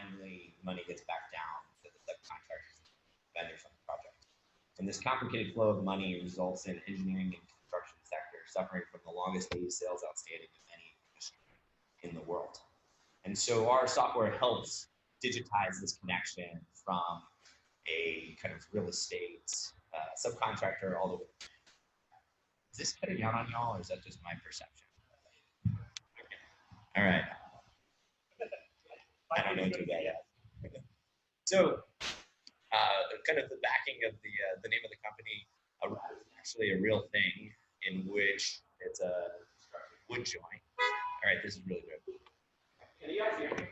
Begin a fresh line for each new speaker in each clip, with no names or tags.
finally money gets back down to the subcontractors and vendors on the project. And this complicated flow of money results in engineering and construction sector suffering from the longest days sales outstanding of any industry in the world. And so our software helps digitize this connection from a kind of real estate subcontractor all the way. Is this cutting out on y'all, or is that just my perception? Okay. All right. I don't know too bad yet. So, kind of the backing of the name of the company, Rabbet is actually a real thing in which it's a wood joint. All right, this is really good. Can you guys hear me?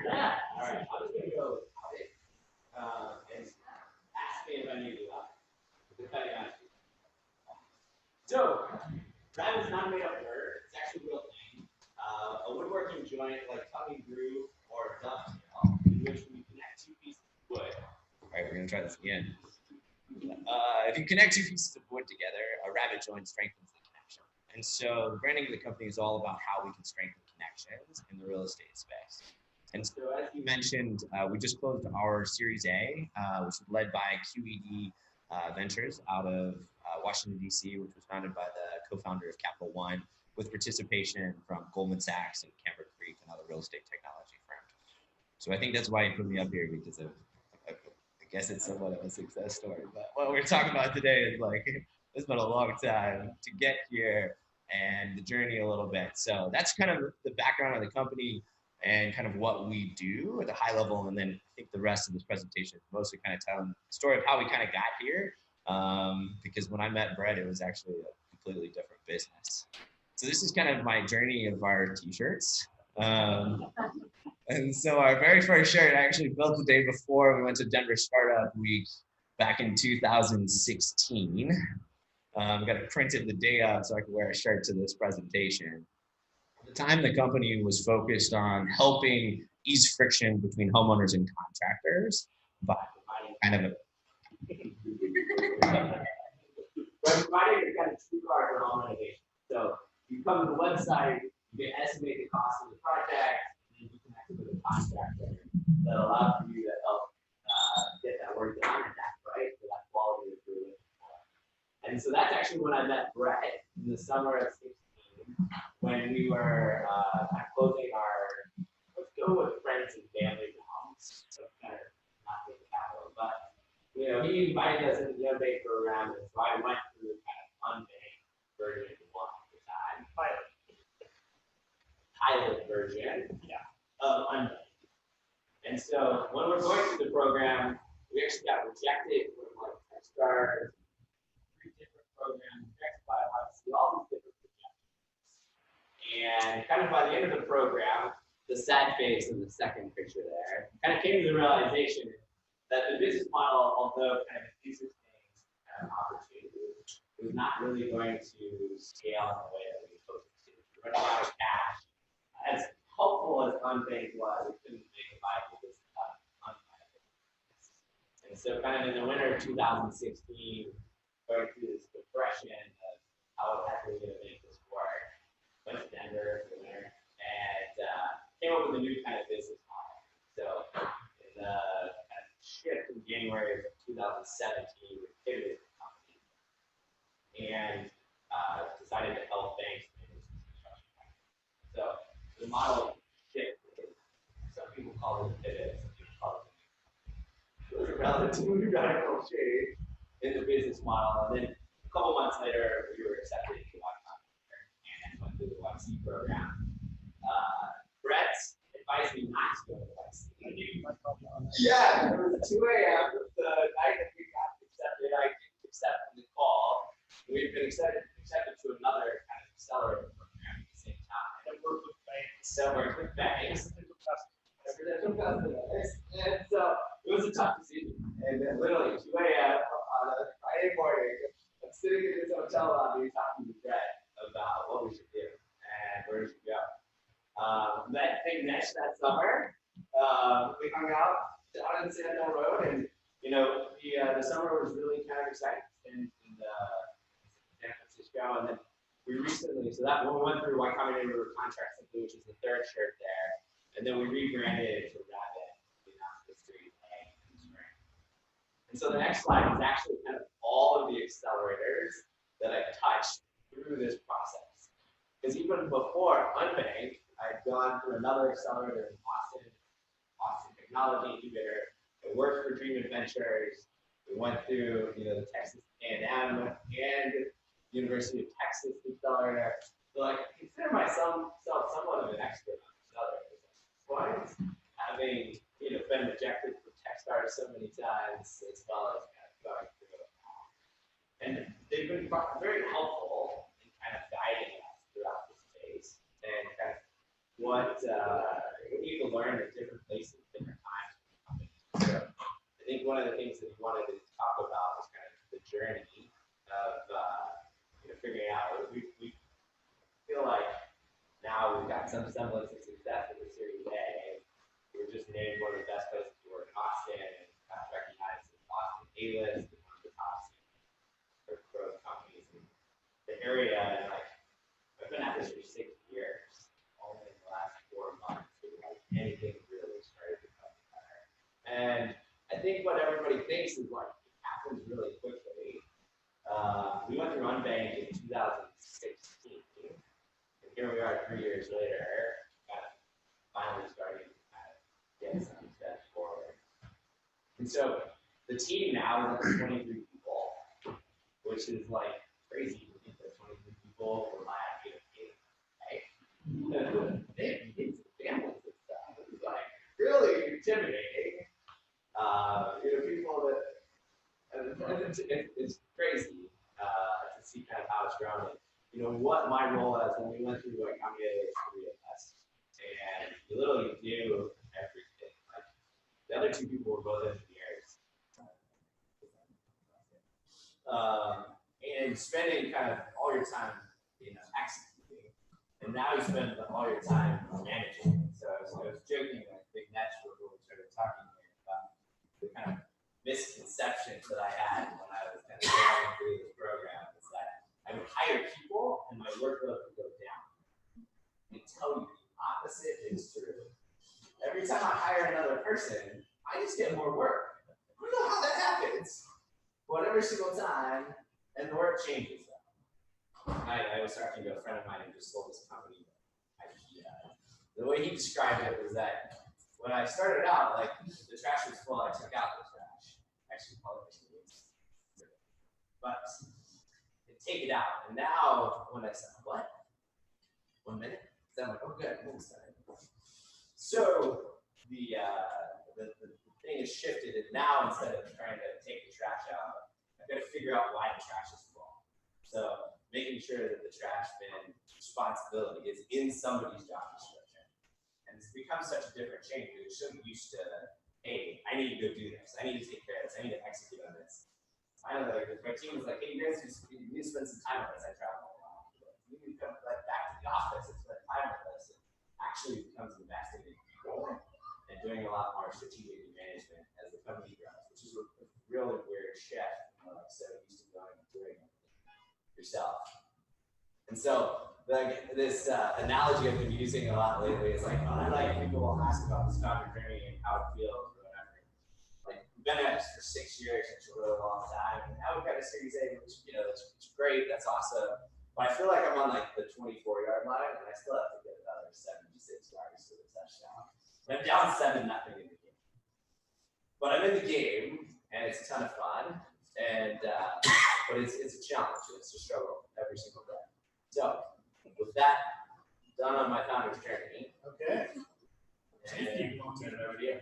Yeah. All right. I'm just gonna go and ask me if I need to lie. So, Rabbet is not made up word. It's actually a real thing. A woodworking joint like tongue and groove or dovetail, in which we connect two pieces of wood. All right, we're gonna try this again. If you connect two pieces of wood together, a Rabbet joint strengthens the connection. And so the branding of the company is all about how we can strengthen connections in the real estate space. And so as you mentioned, we just closed our Series A, which was led by Unbank.Ventures out of Washington, D.C., which was founded by the co-founder of Capital One, with participation from Goldman Sachs and Camber Creek and other real estate technology firms. So I think that's why you put me up here, because of, I guess it's somewhat of a success story. But what we're talking about today is like, it's been a long time to get here and the journey a little bit. So that's kind of the background of the company and kind of what we do at a high level. And then I think the rest of this presentation is mostly kind of telling the story of how we kind of got here. Because when I met Brett, it was actually a completely different business. So this is kind of my journey of our t-shirts. And so our very first shirt I actually built the day before we went to Denver Startup Week back in 2016. Got it printed the day of so I could wear a shirt to this presentation. At the time, the company was focused on helping ease friction between homeowners and contractors by providing kind of a providing a kind of true card for home renovation. So you come to the website, you can estimate the cost of the project, and then you connect with a contractor that allows for you to help get that work done at that price for that quality that you're looking for. And so that's actually when I met Brett in the summer of 16, when we were kind of closing our, let's go with friends and family rounds, so kind of not with capital, but you know, he invited us into the Unbank program, and so I went through kind of Unbank version 1 at the time. Pilot version of Unbank. And so when we're going through the program, we actually got rejected from like Techstars, 3 different programs, rejected by obviously all these different projections. And kind of by the end of the program, the sad face in the second picture there, kind of came to the realization that the business model, although kind of an interesting opportunity, was not really going to scale in the way that we hoped it to. We run out of cash. As helpful as Unbank was, we couldn't make a viable business out of Unbank. And so kind of in the winter of 2016, going through this depression of how the heck are we going to make this work, went to Denver for the winter, and came up with a new kind of business model. So in the shift in January of 2017, we pivoted the company and decided to help banks manage this construction. So the model shifted. Some people call it a pivot, some people call it a relatively radical change in the business model. And then a couple months later, we were accepted into Y Combinator and went through the YC program. Brett's advised me not to go to YC. Yeah, it was 2 a.m. the night that we got accepted. I didn't accept the call. We've been accepted to another kind of accelerator program at the same time. And worked with banks. So worked with banks. And so it was a tough decision. And then literally 2 a.m. on a Friday morning, I'm sitting in this hotel lobby talking to Brett about what we should do and where we should go. That big mesh that summer, we hung out down in Sandhill Road, and you know the summer was really kind of exciting in San Francisco. And then we recently, so that when we went through Y Combinator, we were Contract Simply, which is the 3rd shirt there, and then we rebranded it to Rabbet Series A in the spring. And so the next slide is actually kind of all of the accelerators that I've touched through this process. Because even before Unbank, I'd gone through another accelerator in Austin Technology Incubator. I worked for Unbank.Ventures. We went through, the Texas A&M and University of Texas accelerator. So I consider myself somewhat of an expert on accelerators. Why? Having been rejected from Techstars so many times, as well as kind of going through it. And they've been very helpful in kind of guiding us throughout this space and kind of what you can learn at different places, different times. So I think one of the things that we wanted to talk about was kind of the journey of figuring out. We feel like now we've got some semblance of success with the Series A. We were just named one of the best places to work in Austin and kind of recognized as Austin A-list, one of the top growth companies in the area. And I've been at this for 6 years. Only in the last 4 months, anything really started to come together. And I think what everybody thinks is it happens really quickly. We went through Unbank in 2016, and here we are 3 years later, kind of finally starting to kind of get some steps forward. And so the team now is up to 23 people, which is crazy to think that 23 people were my idea of game, right? They have kids and families and stuff. It's really intimidating. People that it's crazy to see kind of how it's grown. What my role is when we went through how many of those 3 of us, and you literally do everything. The other 2 people were both engineers, and spending kind of all your time, executing, and now you spend all your time managing. So I was joking that Big Nets when we started talking here about the kind of misconceptions that I had when I was kind of going through this program is that I would hire people and my workload would go down. I tell you the opposite is true. Every time I hire another person, I just get more work. I don't know how that happens, but every single time, and the work changes. I was talking to a friend of mine who just sold this company. The way he described it was that when I started out, the trash was full, I took out the trash. Actually, probably but take it out. And now, when I said, what? 1 minute? Then I'm like, oh, good. So the thing has shifted, and now instead of trying to take the trash out, I've got to figure out why the trash is full. So making sure that the trash bin responsibility is in somebody's job description. And it's become such a different change. We're so used to, hey, I need to go do this. I need to take care of this. I need to execute on this. Finally, my team was like, hey, you guys you need to spend some time with us. I travel a lot. You need to come back to the office and spend time with us. It actually becomes investing in people and doing a lot more strategic management as the company grows, which is a really weird shift. So used to going and doing it yourself. And so this analogy I've been using a lot lately is people will ask about this founder journey and how it feels or whatever. We've been at this for 6 years, it's a really long time. And now we've got a Series A, which it's great, that's awesome. But I feel like I'm on the 24-yard line, and I still have to get another 76 yards for the touchdown. And I'm down 7-0 in the game. But I'm in the game, and it's a ton of fun. And but it's a challenge, it's a struggle every single day. So with that, done on my founder's journey.
Okay.
And I'll turn it over to you.